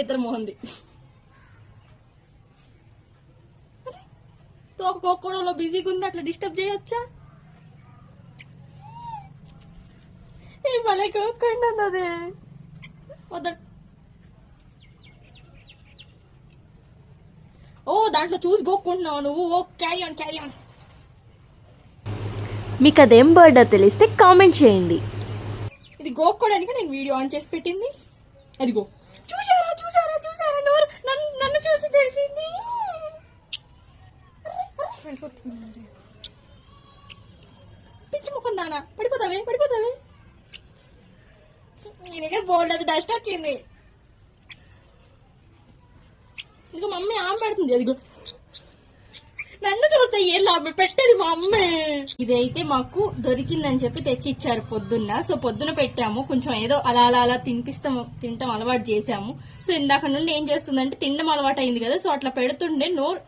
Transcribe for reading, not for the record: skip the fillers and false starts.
నిద్ర మోహంది. తోకోకోవడంలో బిజీగా ఉంది, అట్లా డిస్టర్బ్ చేయొచ్చా? ఏ భలే కోక్కండి అదే వద్ద. ఓ దాంట్లో చూసి గోక్కుంటున్నావు నువ్వు. ఓ క్యారీ ఆన్ క్యారీ ఆన్. మీకు అదేం బర్డో తెలిస్తే కామెంట్ చేయండి. ఇది గోక్కోడానికి నేను వీడియో ఆన్ చేసి పెట్టింది. అదిగో చూసారా చూసారా చూసారా, నోరు నన్ను చూసి తెలిసింది. పిచ్చి ముఖం దానా, పడిపోతావే పడిపోతావే. నీ దగ్గర బోల్డ్ అది డస్ట్ వచ్చింది. ఇదిగో మమ్మీ ఆమె పెడుతుంది. అదిగో నన్ను చూస్తే ఏం లాభం, పెట్టేది మా అమ్మే. ఇదైతే మాకు దొరికిందని చెప్పి తెచ్చి ఇచ్చారు పొద్దున్న. సో పొద్దున పెట్టాము, కొంచెం ఏదో అలా అలా అలా తింటాం అలవాటు చేసాము. సో ఇందాక నుండి ఏం చేస్తుందంటే తినడం అలవాటు అయింది కదా, సో అట్లా పెడుతుండే నోరు